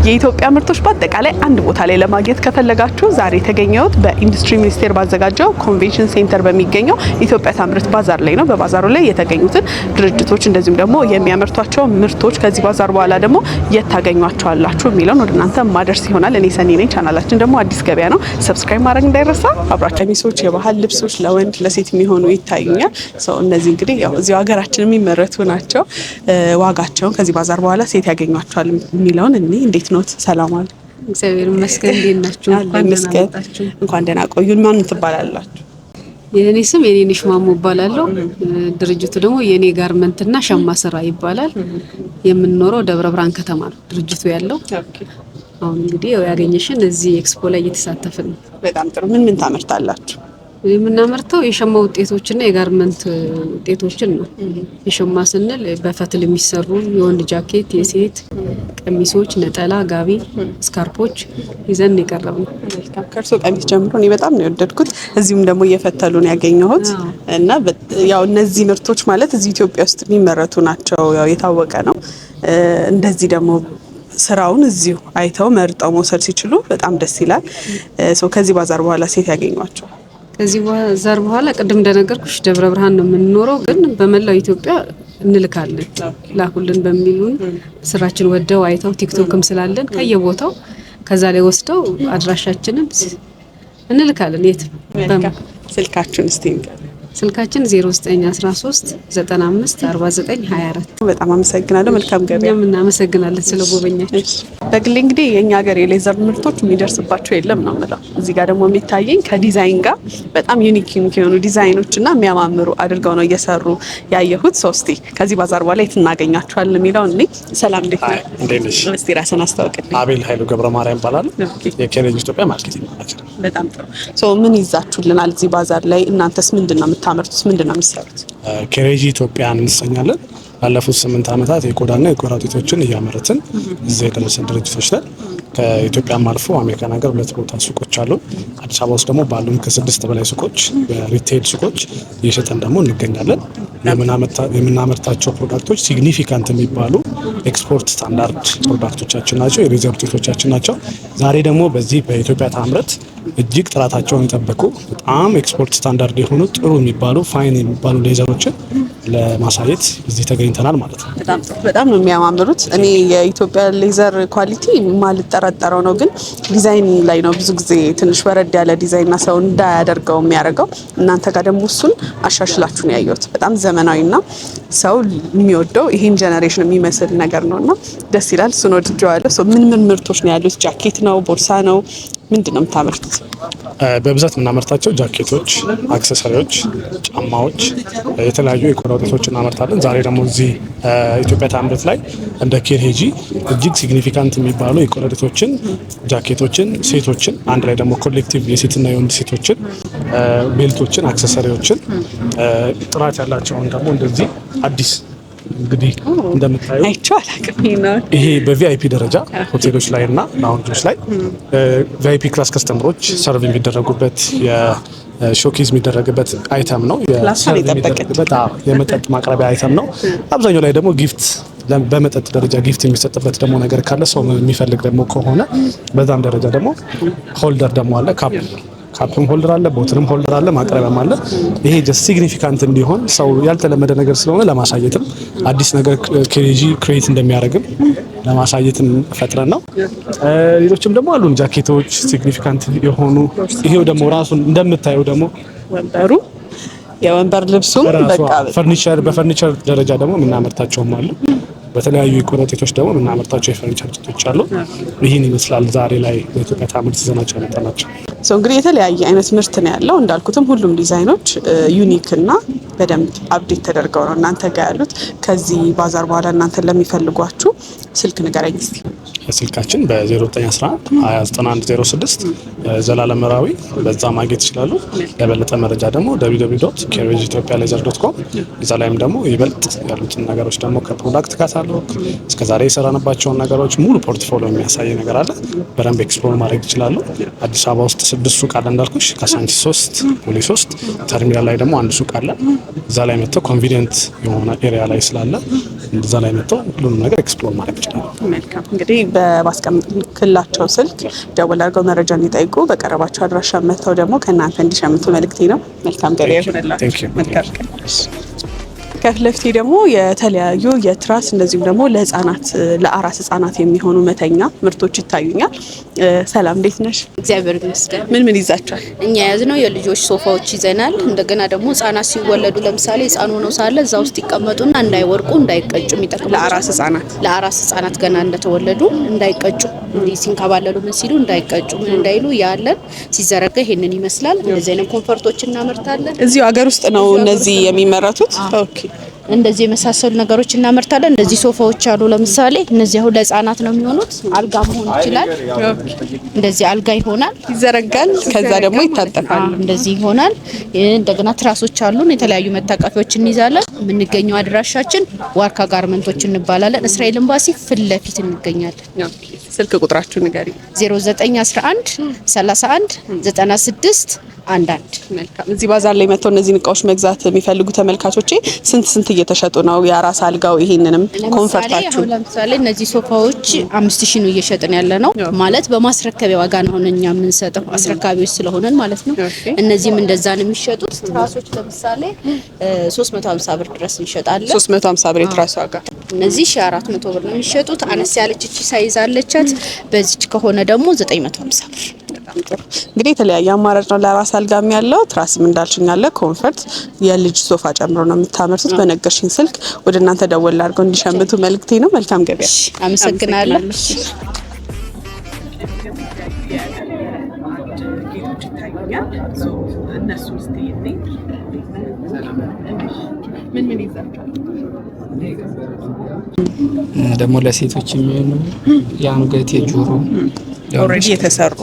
የኢትዮጵያ ምርቶች በአጠቃላይ አንድ ቦታ ላይ ለማግኘት ከፈለጋችሁ ዛሬ የተገኘሁት በኢንዱስትሪ ሚኒስቴር ባዘጋጀው ኮንቬንሽን ሴንተር በሚገኘው ኢትዮጵያ ታምርት ባዛር ላይ ነው። በባዛሩ ላይ የተገኙትን ድርጅቶች እንደዚሁም ደግሞ የሚያመርቷቸው ምርቶች ከዚህ ባዛር በኋላ ደግሞ የት ታገኟቸዋላችሁ የሚለውን ወደ እናንተ ማድረስ ይሆናል። እኔ ሰኒ ነኝ። ቻናላችን ደግሞ አዲስ ገበያ ነው። ሰብስክራይብ ማድረግ እንዳይረሳ። አብራችሁ ቀሚሶች፣ የባህል ልብሶች ለወንድ ለሴት የሚሆኑ ይታዩኛል። እነዚህ እንግዲህ ያው እዚሁ ሀገራችን የሚመረቱ ናቸው። ዋጋቸውን ከዚህ ባዛር በኋላ ሴት ያገኟቸዋል የሚለውን እኔ እንዴት ነው? ሰላም አለ። እግዚአብሔር ይመስገን። እንዴት ናችሁ? እንኳን ደህና ቆዩን። ማን ትባላላችሁ? የኔ ስም የኔነሽ ማሞ እባላለሁ። ድርጅቱ ደግሞ የኔ ጋርመንትና ሸማ ስራ ይባላል። የምንኖረው ደብረ ብርሃን ከተማ ነው ድርጅቱ ያለው። አሁን እንግዲህ ያገኘሽን እዚህ ኤክስፖ ላይ እየተሳተፍን ነው። በጣም ጥሩ። ምን ታመርታላችሁ? የምናመርተው የሸማ ውጤቶችና የጋርመንት ውጤቶችን ነው። የሸማ ስንል በፈትል የሚሰሩ የወንድ ጃኬት፣ የሴት ቀሚሶች፣ ነጠላ፣ ጋቢ፣ ስካርፖች ይዘን የቀረብነው። ከእርሶ ቀሚስ ጀምሮ እኔ በጣም ነው የወደድኩት። እዚሁም ደግሞ እየፈተሉ ነው ያገኘሁት እና ያው እነዚህ ምርቶች ማለት እዚህ ኢትዮጵያ ውስጥ የሚመረቱ ናቸው፣ ያው የታወቀ ነው። እንደዚህ ደግሞ ስራውን እዚሁ አይተው መርጠው መውሰድ ሲችሉ በጣም ደስ ይላል። ከዚህ ባዛር በኋላ ሴት ያገኟቸው? ከዚህ ባዛር በኋላ ቅድም እንደነገርኩሽ ደብረ ብርሃን ነው የምንኖረው፣ ግን በመላው ኢትዮጵያ እንልካለን። ላኩልን በሚሉን ስራችን ወደው አይተው ቲክቶክም ስላለን ከየቦታው ከዛ ላይ ወስደው አድራሻችንን እንልካለን። የት ስልካችሁን እስቲ? ስልካችን 0913 95 49 24። በጣም አመሰግናለሁ። መልካም ገበያ። እኛም እናመሰግናለን ስለጎበኛችሁ። በግሌ እንግዲህ የኛ ሀገር የሌዘር ምርቶች የሚደርስባቸው የለም ነው የምለው። እዚህ ጋር ደግሞ የሚታየኝ ከዲዛይን ጋር በጣም ዩኒክ የሆኑ ዲዛይኖችና የሚያማምሩ አድርገው ነው እየሰሩ ያየሁት። እስቲ ከዚህ ባዛር በኋላ የት እናገኛቸዋለን የሚለው እኔ። ሰላም፣ እንዴት ነው? እንዴት ነሽ? እስቲ ራስን አስተዋውቅልኝ። አቤል ኃይሉ ገብረ ማርያም እባላለሁ። የኬሬጅ ኢትዮጵያ ማርኬቲንግ ማናጀር። በጣም ጥሩ። ምን ይዛችሁልናል እዚህ ባዛር ላይ? እናንተስ ምንድነው የምታመርቱት? ምንድነው የሚሰሩት? ኬሬጅ ኢትዮጵያ እንሰኛለን። ላለፉት 8 ዓመታት የቆዳና የቆዳ ውጤቶችን እያመረትን እዚህ የደረሰን ድርጅቶች ነን። ከኢትዮጵያም አልፎ አሜሪካን ሀገር 2 ቦታ ሱቆች አሉ። አዲስ አበባ ውስጥ ደግሞ ባሉን ከ6 በላይ ሱቆች በሪቴል ሱቆች እየሸጠን ደግሞ እንገኛለን። የምናመርታቸው ፕሮዳክቶች ሲግኒፊካንት የሚባሉ ኤክስፖርት ስታንዳርድ ፕሮዳክቶቻችን ናቸው፣ የሌዘር ውጤቶቻችን ናቸው። ዛሬ ደግሞ በዚህ በኢትዮጵያ ታምርት እጅግ ጥራታቸውን የጠበቁ በጣም ኤክስፖርት ስታንዳርድ የሆኑ ጥሩ የሚባሉ ፋይን የሚባሉ ሌዘሮችን ለማሳየት እዚህ ተገኝተናል ማለት ነው። በጣም ነው የሚያማምሩት። እኔ የኢትዮጵያ ሌዘር ኳሊቲ ማልጠረጠረው ነው፣ ግን ዲዛይን ላይ ነው ብዙ ጊዜ ትንሽ ወረድ ያለ ዲዛይንና ሰው እንዳያደርገው የሚያደርገው። እናንተ ጋር ደግሞ እሱን አሻሽላችሁ ነው ያየሁት። በጣም ዘመናዊና ሰው የሚወደው ይሄን ጀነሬሽን የሚመስል ነገር ነውና ደስ ይላል። እሱን ወድጄዋለሁ። ምን ምርቶች ነው ያሉት? ጃኬት ነው? ቦርሳ ነው? ምንድን ነው የምታመርቱት? በብዛት የምናመርታቸው ጃኬቶች፣ አክሰሰሪዎች፣ ጫማዎች፣ የተለያዩ የቆዳ ውጤቶችን እናመርታለን። ዛሬ ደግሞ እዚህ ኢትዮጵያ ታምርት ላይ እንደ ኬሬጂ እጅግ ሲግኒፊካንት የሚባሉ የቆዳ ውጤቶችን፣ ጃኬቶችን፣ ሴቶችን አንድ ላይ ደግሞ ኮሌክቲቭ የሴትና የወንድ ሴቶችን፣ ቤልቶችን፣ አክሰሰሪዎችን ጥራት ያላቸውን ደግሞ እንደዚህ አዲስ እንግዲህ እንደምታዩ ይሄ በቪአይፒ ደረጃ ሆቴሎች ላይ እና ላውንጆች ላይ ቪአይፒ ክላስ ከስተመሮች ሰርቭ የሚደረጉበት የሾኬዝ የሚደረግበት አይተም ነው። የመጠጥ ማቅረቢያ አይተም ነው። አብዛኛው ላይ ደግሞ ጊፍት በመጠጥ ደረጃ ጊፍት የሚሰጥበት ደግሞ ነገር ካለ ሰው የሚፈልግ ደግሞ ከሆነ በዛም ደረጃ ደግሞ ሆልደር ደግሞ አለ። ካፕም ሆልደር አለ፣ ቦትልም ሆልደር አለ፣ ማቅረቢያም አለ። ይሄ ጀስት ሲግኒፊካንት እንዲሆን ሰው ያልተለመደ ነገር ስለሆነ ለማሳየትም አዲስ ነገር ኬሬጂ ክሬት እንደሚያደርግም ለማሳየትም ፈጥረን ነው። ሌሎችም ደግሞ አሉን ጃኬቶች ሲግኒፊካንት የሆኑ። ይሄው ደግሞ ራሱን እንደምታየው ደግሞ ወንበሩ የወንበር ልብሱም በቃ በፈርኒቸር ደረጃ ደግሞ የምናመርታቸውም አሉ። በተለያዩ የቆዳ ውጤቶች ደግሞ የምናመርታቸው የፈርኒቸር ውጤቶች አሉ። ይህን ይመስላል ዛሬ ላይ በኢትዮጵያ ታምርት ይዘናቸው ያመጣናቸው። እንግዲህ የተለያየ አይነት ምርት ነው ያለው። እንዳልኩትም ሁሉም ዲዛይኖች ዩኒክ እና በደንብ አፕዴት ተደርገው ነው እናንተ ጋር ያሉት። ከዚህ ባዛር በኋላ እናንተን ለሚፈልጓችሁ ስልክ ንገረኝ እስቲ። ስልካችን በ0911 29106 ዘላለም መራዊ በዛ ማግኘት ይችላሉ። ለበለጠ መረጃ ደግሞ www.keregeethiopialaser.com እዛ ላይም ደግሞ ይበልጥ ያሉትን ነገሮች ደግሞ ከፕሮዳክት ካታሎግ እስከዛሬ የሰራንባቸውን ነገሮች ሙሉ ፖርትፎሊዮ የሚያሳይ ነገር አለ። በደንብ ኤክስፕሎር ማድረግ ይችላሉ። አዲስ አበባ ውስጥ 6 ሱቅ አለ እንዳልኩሽ፣ ከሳንቺስ 3 ፖሊ 3 ተርሚናል ላይ ደግሞ አንድ ሱቅ አለ። እዛ ላይ መጥተው ኮንቪኒየንት የሆነ ኤሪያ ላይ ስላለ እዛ ላይ መጥተው ሁሉንም ነገር ኤክስፕሎር ማድረግ ይችላሉ። መልካም እንግዲህ በማስቀምጥላቸው ስልክ ደውል አድርገው መረጃ እንዲጠይቁ በቀረባቸው አድራሻ መጥተው ደግሞ ከእናንተ እንዲሸምቱ መልእክቴ ነው። መልካም ገበያ ይሁንላችሁ። መልካም ከፊት ለፊቴ ደግሞ የተለያዩ የትራስ እንደዚሁም ደግሞ ለህፃናት ለአራስ ህፃናት የሚሆኑ መተኛ ምርቶች ይታዩኛል። ሰላም እንዴት ነሽ? እግዚአብሔር ይመስገን። ምን ይዛችኋል? እኛ ያዝነው የልጆች ሶፋዎች ይዘናል። እንደገና ደግሞ ህፃናት ሲወለዱ ለምሳሌ ህፃን ሆነው ሳለ እዛ ውስጥ ይቀመጡና እንዳይወርቁ እንዳይቀጩ የሚጠቅሙ ለአራስ ህፃናት ገና እንደተወለዱ እንዳይቀጩ እንዲህ ሲንከባለሉ ምን ሲሉ እንዳይቀጩ ምን እንዳይሉ ያለን ሲዘረጋ ይሄንን ይመስላል። እንደዚህ አይነት ኮምፎርቶች እናመርታለን። እዚሁ ሀገር ውስጥ ነው እነዚህ የሚመረቱት? ኦኬ። እንደዚህ የመሳሰሉ ነገሮች እናመርታለን። እንደዚህ ሶፋዎች አሉ። ለምሳሌ እነዚህ አሁን ለህፃናት ነው የሚሆኑት። አልጋ መሆን ይችላል። እንደዚህ አልጋ ይሆናል፣ ይዘረጋል፣ ከዛ ደግሞ ይታጠፋል። እንደዚህ ይሆናል። እንደገና ትራሶች አሉን። የተለያዩ መታቀፊያዎች እንይዛለን። የምንገኘው አድራሻችን ዋርካ ጋርመንቶች እንባላለን። እስራኤል ኤምባሲ ፊት ለፊት እንገኛለን። ስልክ ቁጥራችሁ ንገሪ። 0911 31 96 11። መልካም። እዚህ ባዛር ላይ መጥተው እነዚህን እቃዎች መግዛት የሚፈልጉ ተመልካቾቼ ስንት እየተሸጡ ነው? የአራስ አልጋው ይሄንንም ኮንፈርታችሁ ለምሳሌ እነዚህ ሶፋዎች 5000 ነው እየሸጥን ያለ ነው ማለት በማስረከቢያ ዋጋ ነው እኛ የምንሰጠው አስረካቢዎች ስለሆነን ማለት ነው። እነዚህም እንደዛ ነው የሚሸጡት። ትራሶች ለምሳሌ 350 ብር ድረስ እንሸጣለን። 350 ብር የትራስ ዋጋ። እነዚህ 1400 ብር ነው የሚሸጡት። አነስ ያለች እቺ ሳይዝ አለቻት። በዚች ከሆነ ደግሞ 950 ብር። እንግዲህ የተለያየ አማራጭ ነው ለራስ አልጋም ያለው። ትራስም እንዳልሽኝ አለ፣ ኮንፈርት የልጅ ሶፋ ጨምሮ ነው የምታመርቱት። በነገርሽኝ ስልክ ወደ እናንተ ደወል አድርገው እንዲሸምቱ መልእክቴ ነው። መልካም ገበያ። አመሰግናለሁ። ደግሞ ለሴቶች የሚሆኑ የአንገት የጆሮ ኦሬዲ የተሰሩ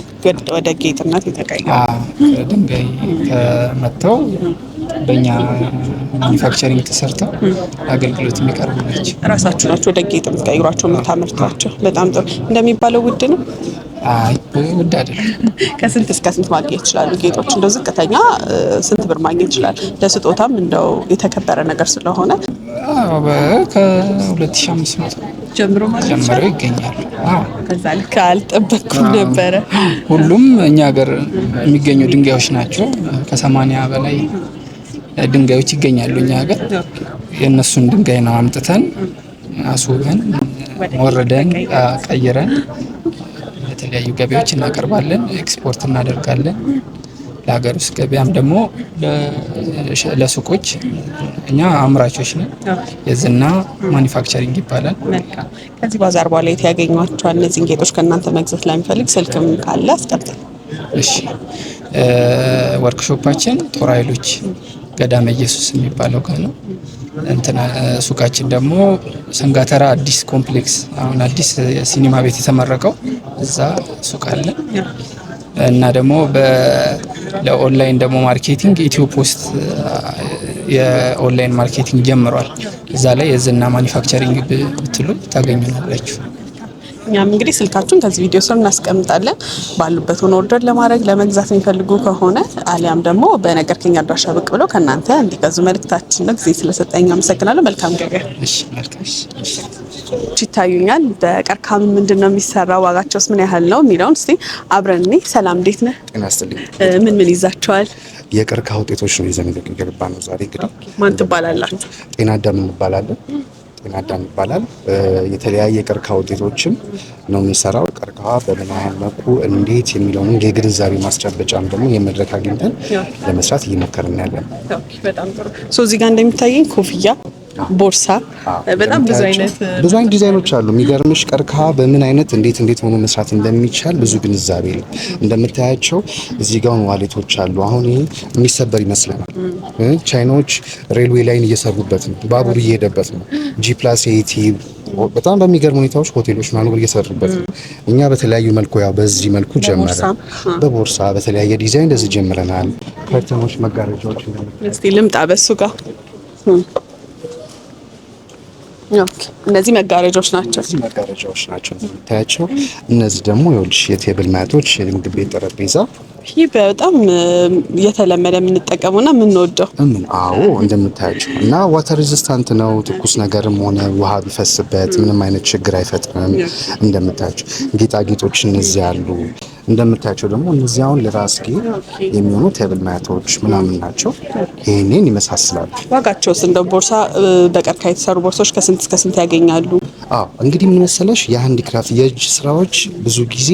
ወደ ጌጥነት የተቀየሩ ድንጋይ ከመተው በእኛ ማኒፋክቸሪንግ ተሰርተው አገልግሎት የሚቀርቡ ናቸው። ራሳችሁ ናችሁ ወደ ጌጥ የምትቀይሯቸው የምታመርቷቸው? በጣም ጥሩ። እንደሚባለው ውድ ነው? አይ ውድ አይደለም። ከስንት እስከ ስንት ማግኘት ይችላሉ ጌጦች? እንደው ዝቅተኛ ስንት ብር ማግኘት ይችላል? ለስጦታም እንደው የተከበረ ነገር ስለሆነ ከ2500 ጀምሮ ይገኛሉ። ከዛ ልክ አልጠበቅኩም ነበረ። ሁሉም እኛ ሀገር የሚገኙ ድንጋዮች ናቸው። ከ80 በላይ ድንጋዮች ይገኛሉ እኛ ሀገር። የእነሱን ድንጋይ ነው አምጥተን አስውበን ወረደን ቀይረን የተለያዩ ገበያዎች እናቀርባለን፣ ኤክስፖርት እናደርጋለን። ለሀገር ውስጥ ገበያም ደግሞ ለሱቆች እኛ አምራቾች ነን። የዝና ማኒፋክቸሪንግ ይባላል። ከዚህ ባዛር በኋላ የት ያገኟቸዋል? እነዚህን ጌጦች ከእናንተ መግዛት ለሚፈልግ ስልክም ካለ አስቀምጥ። እሺ፣ ወርክሾፓችን ጦር ኃይሎች ገዳመ ኢየሱስ የሚባለው ጋር ነው። ሱቃችን ደግሞ ሰንጋተራ አዲስ ኮምፕሌክስ አሁን አዲስ ሲኒማ ቤት የተመረቀው እዛ ሱቅ አለ። እና ደግሞ ለኦንላይን ደግሞ ማርኬቲንግ ኢትዮ ፖስት የኦንላይን ማርኬቲንግ ጀምሯል። እዛ ላይ የዝና ማኒፋክቸሪንግ ብትሉ ታገኙናላችሁ። እኛም እንግዲህ ስልካችሁን ከዚህ ቪዲዮ ስር እናስቀምጣለን። ባሉበት ሆነ ኦርደር ለማድረግ ለመግዛት የሚፈልጉ ከሆነ አሊያም ደግሞ በነገርከኝ አድራሻ ብቅ ብለው ከእናንተ እንዲገዙ መልእክታችን ነው። ጊዜ ስለሰጠኝ አመሰግናለሁ። መልካም ገበያ። እሺ፣ መልካም። ይታዩኛል። በቀርከሃ ምንድን ነው የሚሰራው? ዋጋቸውስ ምን ያህል ነው የሚለውን እስቲ አብረን እኔ። ሰላም እንዴት ነህ? ጤና ይስጥልኝ። ምን ይዛቸዋል? የቀርከሃ ውጤቶች ነው ይዘን የገባ ነው ዛሬ። እንግዲህ ማን ትባላላችሁ? ጤና አዳም እንባላለን። ጤና አዳም ይባላል። የተለያየ የቀርከሃ ውጤቶችን ነው የምንሰራው። ቀርከሃ በምን ያህል መልኩ እንዴት የሚለውን የግንዛቤ ማስጨበጫም ደግሞ የመድረክ አግኝተን ለመስራት እየሞከርን ያለን። በጣም ጥሩ። እዚህ ጋር እንደሚታየኝ ኮፍያ፣ ቦርሳ፣ በጣም ብዙ አይነት ዲዛይኖች አሉ። የሚገርምሽ ቀርከሃ በምን አይነት እንዴት ሆኖ መስራት እንደሚቻል ብዙ ግንዛቤ ነው። እንደምታያቸው እዚህ ጋር ዋሌቶች አሉ። አሁን ይሄ የሚሰበር ይመስለናል። ቻይናዎች ሬልዌይ ላይን እየሰሩበት ነው፣ ባቡር እየሄደበት ነው። ጂ+80 በጣም በሚገርም ሁኔታዎች ሆቴሎች ማኑበር እየሰሩበት ነው። እኛ በተለያዩ መልኩ ያው በዚህ መልኩ ጀመረን። በቦርሳ በተለያየ ዲዛይን እንደዚህ ጀምረናል። ከርተኖች፣ መጋረጃዎች እስቲ ልምጣ በሱ ጋር እነዚህ መጋረጃዎች ናቸው። የምታያቸው። እነዚህ ደግሞ ይኸውልሽ የቴብል ማቶች፣ የምግብ ቤት ጠረጴዛ ይህ በጣም የተለመደ የምንጠቀመውና የምንወደው አዎ እንደምታያቸው እና ዋተር ሬዚስታንት ነው። ትኩስ ነገርም ሆነ ውሃ ቢፈስበት ምንም አይነት ችግር አይፈጥርም። እንደምታያቸው ጌጣጌጦች እነዚህ ያሉ እንደምታያቸው ደግሞ እነዚህ አሁን ለራስጌ የሚሆኑ ቴብል ማቶች ምናምን ናቸው። ይሄንን ይመሳሰላሉ። ዋጋቸውስ እንደ ቦርሳ በቀርከሃ የተሰሩ ቦርሳዎች ከስንት እስከ ስንት ያገኛሉ? አዎ እንግዲህ ምን መሰለሽ የሃንዲክራፍት የእጅ ስራዎች ብዙ ጊዜ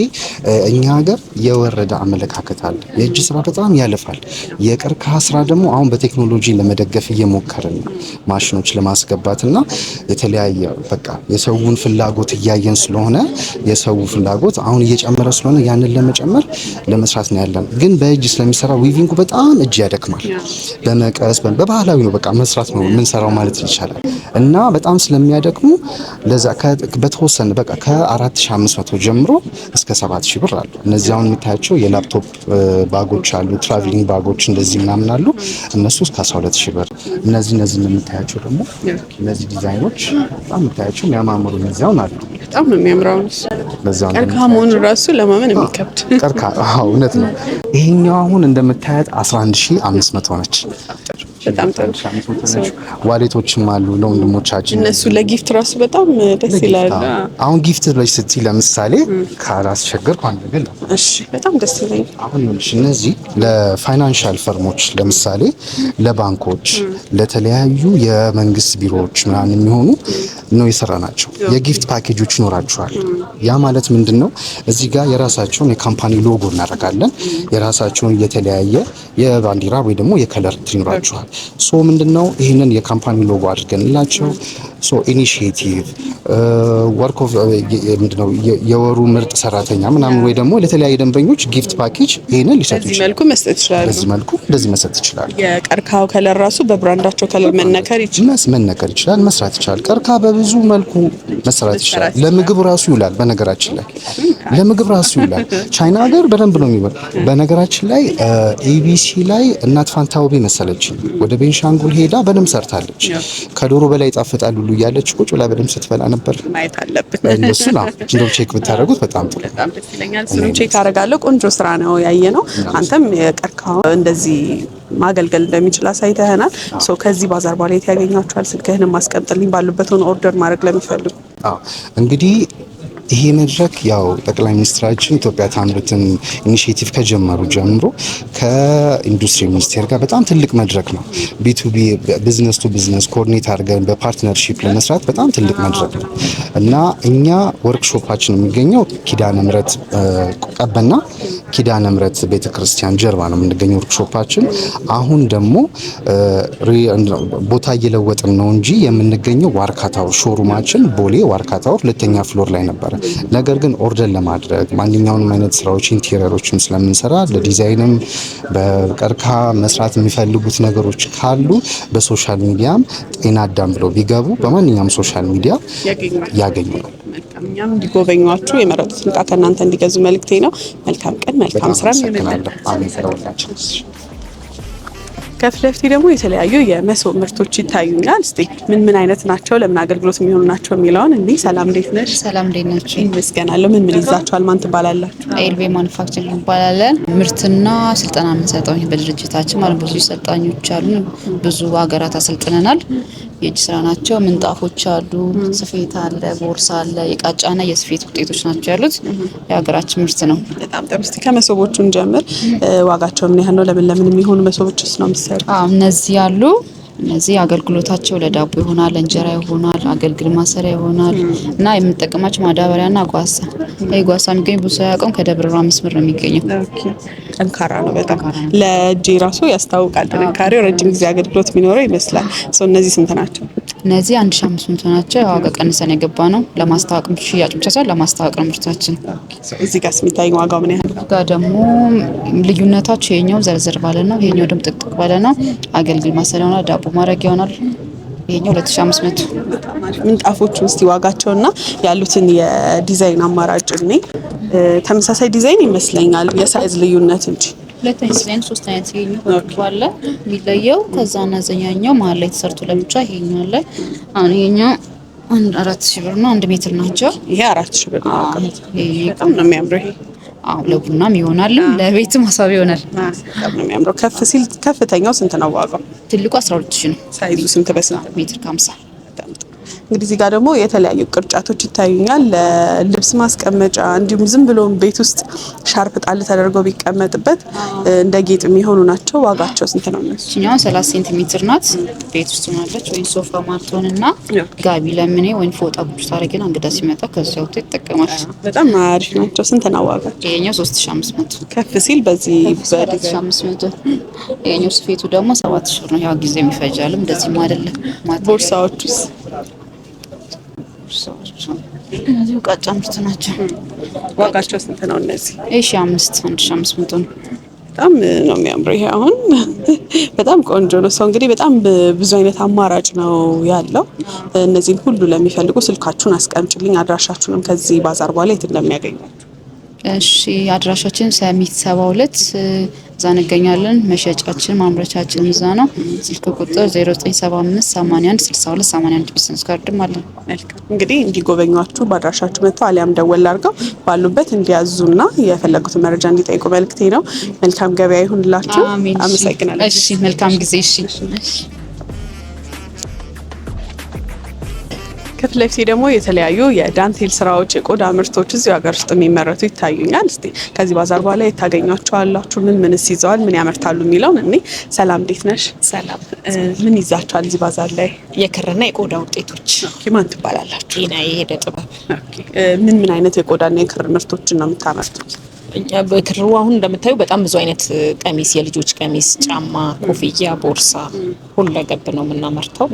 እኛ ሀገር የወረደ አመለካከት አለ። የእጅ ስራ በጣም ያለፋል። የቀርከሃ ስራ ደግሞ አሁን በቴክኖሎጂ ለመደገፍ እየሞከርን ነው፣ ማሽኖች ለማስገባትና የተለያየ በቃ የሰውን ፍላጎት እያየን ስለሆነ የሰው ፍላጎት አሁን እየጨመረ ስለሆነ ያንን ለመጨመር ለመስራት ነው ያለን። ግን በእጅ ስለሚሰራ ዊቪንጉ በጣም እጅ ያደክማል። በመቀስ በባህላዊ ነው በቃ መስራት ነው የምንሰራው ማለት ይቻላል። እና በጣም ስለሚያደክሙ ለዛ በተወሰነ በቃ ከ4500 ጀምሮ እስከ 7000 ብር አሉ። እነዚህ አሁን የምታያቸው የላፕቶፕ ባጎች አሉ፣ ትራቭሊንግ ባጎች እንደዚህ ምናምን አሉ። እነሱ እስከ 12000 ብር። እነዚህ የምታያቸው ደግሞ እነዚህ ዲዛይኖች በጣም የምታያቸው የሚያማምሩ እነዚህ አሁን አሉ። በጣም ነው የሚያምረው። ቀርከሃ መሆኑን ራሱ ለማመን የሚከብድ ቀርከሃ እውነት ነው። ይሄኛው አሁን እንደምታያት 11500 ነች። በጣም ጥሩ ዋሌቶችም አሉ ለወንድሞቻችን። እነሱ ለጊፍት ራሱ በጣም ደስ ይላል። አሁን ጊፍት ብለሽ ስትይ ለምሳሌ ካላስቸገርኩ አንድ ነገር እሺ፣ በጣም ደስ ይላል። አሁን እነዚህ ለፋይናንሻል ፈርሞች ለምሳሌ ለባንኮች፣ ለተለያዩ የመንግስት ቢሮዎች ምናምን የሚሆኑ ነው የሰራናቸው። የጊፍት ፓኬጆች ይኖራቸዋል። ያ ማለት ምንድነው? እዚህ ጋር የራሳቸውን የካምፓኒ ሎጎ እናደርጋለን። የራሳቸውን የተለያየ የባንዲራ ወይ ደግሞ የከለር ይኖራቸዋል። ሶ ምንድነው ይሄንን የካምፓኒ ሎጎ አድርገንላቸው ሶ ኢኒሺዬቲቭ ወርክ ኦፍ ምንድነው የወሩ ምርጥ ሰራተኛ ምናምን ወይ ደግሞ ለተለያየ ደንበኞች ጊፍት ፓኬጅ ይሄንን ሊሰጡ ይችላሉ። በዚህ መልኩ መስጠት ይችላሉ። በዚህ መልኩ እንደዚህ መስጠት ይችላሉ። የቀርከሃው ከለር ራሱ በብራንዳቸው ከለር መነከር ይችላል፣ መስራት ይችላል። ቀርከሃ በብዙ መልኩ መስራት ይችላል። ለምግብ ራሱ ይውላል። በነገራችን ላይ ለምግብ ራሱ ይውላል። ቻይና ሀገር በደንብ ነው የሚበል። በነገራችን ላይ ኤቢሲ ላይ እናት ፋንታውቤ መሰለች ወደ ቤንሻንጉል ሄዳ በደንብ ሰርታለች። ከዶሮ በላይ ይጣፍጣል ሁሉ እያለች ቁጭ ብላ በደንብ ስትበላ ነበር። ማየት አለብን። እነሱ ነው እንደው ቼክ ብታደርጉት በጣም ጥሩ። በጣም ደስ ይለኛል። እሱንም ቼክ አደርጋለሁ። ቆንጆ ስራ ነው ያየነው። አንተም የቀርከሃው እንደዚህ ማገልገል እንደሚችል አሳይተህናል። ሶ ከዚህ ባዛር በኋላ የት ያገኛችኋል? ስልክህን ማስቀምጥልኝ ባሉበት ሆነ ኦርደር ማድረግ ለሚፈልጉ። እንግዲህ ይሄ መድረክ ያው ጠቅላይ ሚኒስትራችን ኢትዮጵያ ታምርትን ኢኒሺዬቲቭ ከጀመሩ ጀምሮ ከኢንዱስትሪ ሚኒስቴር ጋር በጣም ትልቅ መድረክ ነው። ቢቱቢ ቢዝነስ ቱ ቢዝነስ ኮኦርዲኔት አድርገን በፓርትነርሺፕ ለመስራት በጣም ትልቅ መድረክ ነው እና እኛ ወርክሾፓችን የሚገኘው ኪዳነ ምሕረት ቀበና ኪዳነ ምሕረት ቤተክርስቲያን ጀርባ ነው የምንገኘው ወርክሾፓችን። አሁን ደግሞ ቦታ እየለወጥን ነው እንጂ የምንገኘው ዋርካ ታወር ሾሩማችን ቦሌ ዋርካ ታወር ሁለተኛ ፍሎር ላይ ነበር። ነገር ግን ኦርደር ለማድረግ ማንኛውንም አይነት ስራዎች ኢንቴሪየሮችም ስለምንሰራ ለዲዛይንም በቀርከሃ መስራት የሚፈልጉት ነገሮች ካሉ በሶሻል ሚዲያም ጤና አዳም ብለው ቢገቡ በማንኛውም ሶሻል ሚዲያ ያገኙናል። እኛም እንዲጎበኟችሁ የመረጡትን ዕቃ ከእናንተ እንዲገዙ መልእክቴ ነው። መልካም ቀን፣ መልካም ስራ ይሁንልን። ከፊት ለፊቴ ደግሞ የተለያዩ የመሶብ ምርቶች ይታዩኛል። እስቲ ምን አይነት ናቸው፣ ለምን አገልግሎት የሚሆኑ ናቸው የሚለውን እንዴ። ሰላም፣ እንዴት ነሽ? ሰላም፣ እንዴት ናችሁ? ይመስገናለሁ። ምን ይዛችኋል? ማን ትባላላችሁ? ኤልቤ ማኑፋክቸሪንግ እንባላለን። ምርትና ስልጠና የምንሰጠው በድርጅታችን ማለት ብዙ ሰልጣኞች አሉ። ብዙ ሀገራት አሰልጥነናል። የእጅ ስራ ናቸው። ምንጣፎች አሉ፣ ስፌት አለ፣ ቦርሳ አለ። የቃጫና የስፌት ውጤቶች ናቸው ያሉት። የሀገራችን ምርት ነው። በጣም ጥሩ። እስቲ ከመሶቦቹን ጀምር። ዋጋቸው ምን ያህል ነው? ለምን የሚሆኑ መሶቦችስ ነው የሚሰሩ? እነዚህ አሉ። እነዚህ አገልግሎታቸው ለዳቦ ይሆናል፣ ለእንጀራ ይሆናል፣ አገልግል ማሰሪያ ይሆናል እና የምንጠቀማቸው ማዳበሪያና ጓሳ። ይሄ ጓሳ የሚገኝ ብዙ ሰው ያውቀው ከደብረ ብርሃን መስመር ነው የሚገኘው። ጠንካራ ነው በጣም ለእጄ ራሱ ያስታውቃል። ጥንካሬው ረጅም ጊዜ አገልግሎት የሚኖረው ይመስላል። እነዚህ ስንት ናቸው? እነዚህ 1500 ናቸው። ዋጋ ቀንሰን የገባ ነው። ለማስታወቅ ሽያጭ ብቻ ሳይሆን ለማስታወቅ ነው ምርታችን። እዚህ ጋር የሚታየው ዋጋው ምን ያህል ነው? ጋር ደግሞ ልዩነታቸው ይሄኛው ዘርዘር ባለ ነው፣ ይሄኛው ደግሞ ጥቅጥቅ ባለ ነው። አገልግል ማሰሪያ ይሆናል፣ ዳቦ ማድረጊያ ይሆናል። ይሄኛው 2500። ምንጣፎቹ እስቲ ዋጋቸውና ያሉትን የዲዛይን አማራጭ እኔ ተመሳሳይ ዲዛይን ይመስለኛል፣ የሳይዝ ልዩነት እንጂ ሁለት አይነት ዲዛይን፣ ሶስት አይነት ይሄኛው አለ የሚለየው። ከዛና ዘኛኛው መሀል ላይ ተሰርቶ ለብቻ ይሄኛው አለ። አሁን ይሄኛው 4000 ብር ነው። 1 ሜትር ናቸው። ይሄ 4000 ብር ነው። በጣም ነው የሚያምረው። ይሄ አዎ ለቡናም ይሆናል፣ ለቤት ማሳብ ይሆናል። በጣም ነው የሚያምረው። ከፍ ሲል ከፍተኛው ስንት ነው ዋጋው? ትልቁ 12000 ነው። ሳይዙ ስንት በስንት? ሜትር ከ50። እንግዲህ እዚህ ጋር ደግሞ የተለያዩ ቅርጫቶች ይታዩኛል፣ ለልብስ ማስቀመጫ እንዲሁም ዝም ብሎ ቤት ውስጥ ሻርፕ ጣል ተደርጎ ቢቀመጥበት እንደ ጌጥ የሚሆኑ ናቸው። ዋጋቸው ስንት ነው? እኛው 30 ሴንቲሜትር ናት። ቤት ውስጥ ሆናለች ወይ ሶፋ ማርቶንና ጋቢ ለምኔ ወይ ፎጣ ቁጭ ታረጋና እንግዳ ሲመጣ ከዛው ይተጠቀማል። በጣም አሪፍ ናቸው። ስንት ነው ዋጋቸው? ይሄኛው 3500። ከፍ ሲል በዚህ 3500። ይሄኛው ስፌቱ ደግሞ 7000 ነው። ያው ጊዜ የሚፈጃልም እንደዚህም አይደለም። ቦርሳዎቹስ? እነዚህ ቃጫ ምርት ናቸው። ዋጋቸው ስንት ነው እነዚህ? 1500 ነው። በጣም ነው የሚያምረው። ይሄ አሁን በጣም ቆንጆ ነው። ሰው እንግዲህ በጣም ብዙ አይነት አማራጭ ነው ያለው። እነዚህን ሁሉ ለሚፈልጉ ስልካችሁን አስቀምጭልኝ፣ አድራሻችሁንም ከዚህ ባዛር በኋላ የት እንደሚያገኙት። እሺ አድራሻችን ሰሚት 72 እዛ እንገኛለን። መሸጫችን ማምረቻችን እዛ ነው። ስልክ ቁጥር 0975 81 62 81 ቢዝነስ ካርድም አለን። መልካም እንግዲህ እንዲጎበኟችሁ በአድራሻችሁ መጥተው አሊያም ደወል አድርገው ባሉበት እንዲያዙና የፈለጉትን መረጃ እንዲጠይቁ መልክቴ ነው። መልካም ገበያ ይሁንላችሁ። አመሰግናለሁ። እሺ መልካም ጊዜ። እሺ ከፊት ለፊቴ ደግሞ የተለያዩ የዳንቴል ስራዎች፣ የቆዳ ምርቶች እዚሁ ሀገር ውስጥ የሚመረቱ ይታዩኛል። እስቲ ከዚህ ባዛር በኋላ የታገኟቸዋላችሁ? ምን ይዘዋል? ምን ያመርታሉ የሚለውን እኔ። ሰላም እንዴት ነሽ? ሰላም። ምን ይዛችኋል እዚህ ባዛር ላይ? የክርና የቆዳ ውጤቶች። ማን ትባላላችሁ? ጤና የሄደ ጥበብ። ምን አይነት የቆዳና የክር ምርቶችን ነው የምታመርቱት? በክሩ አሁን እንደምታዩ በጣም ብዙ አይነት ቀሚስ፣ የልጆች ቀሚስ፣ ጫማ፣ ኮፍያ፣ ቦርሳ ሁለገብ ነው የምናመርተው።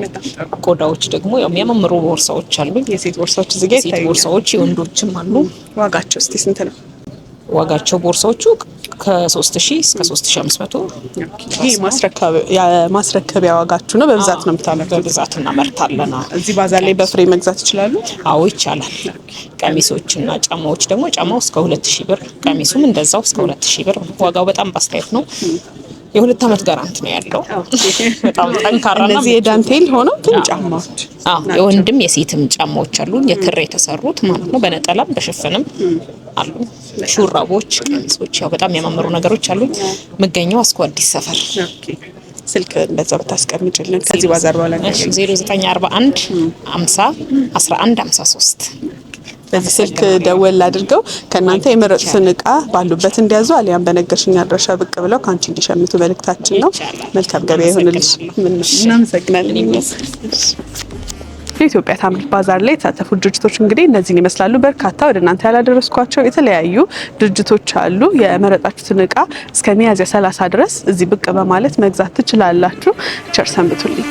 ቆዳዎች ደግሞ የሚያማምሩ ቦርሳዎች አሉ። የሴት ቦርሳዎች እዚህ ጋር ይታያሉ። ቦርሳዎች የወንዶችም አሉ። ዋጋቸው እስቲ ስንት ነው? ዋጋቸው ቦርሳዎቹ ከ3000 እስከ 3500። ይሄ ማስረከቢያ ዋጋችሁ ነው? በብዛት ነው የምታመርቱት? በብዛት እናመርታለን። እዚህ ባዛር ላይ በፍሬ መግዛት ይችላሉ? አዎ ይቻላል። ቀሚሶችና ጫማዎች ደግሞ ጫማው እስከ 2000 ብር፣ ቀሚሱም እንደዛው እስከ 2000 ብር። ዋጋው በጣም ባስተያየት ነው። የ2 አመት ጋራንት ነው ያለው። በጣም ጠንካራ ነው። እነዚህ የዳንቴል ሆነው ግን ጫማዎች የወንድም የሴትም ጫማዎች አሉ፣ የክር የተሰሩት ማለት ነው። በነጠላም በሽፍንም አሉ። ሹራቦች፣ ቀሚሶች፣ ያው በጣም ያማምሩ ነገሮች አሉ። መገኘው አስኮ አዲስ ሰፈር። ስልክ እንደዛ ብታስቀምጭልን ከዚህ ባዛር በኋላ 0941 50 11 53 በዚህ ስልክ ደወል አድርገው ከእናንተ የመረጡትን እቃ ባሉበት እንዲያዙ አሊያም በነገርሽኝ አድራሻ ብቅ ብለው ከአንቺ እንዲሸምቱ መልእክታችን ነው። መልካም ገበያ ይሁንልሽ። እናመሰግናለን። የኢትዮጵያ ታምርት ባዛር ላይ የተሳተፉ ድርጅቶች እንግዲህ እነዚህን ይመስላሉ። በርካታ ወደ እናንተ ያላደረስኳቸው የተለያዩ ድርጅቶች አሉ። የመረጣችሁትን እቃ እስከ ሚያዝያ 30 ድረስ እዚህ ብቅ በማለት መግዛት ትችላላችሁ። ቸር ሰንብቱልኝ።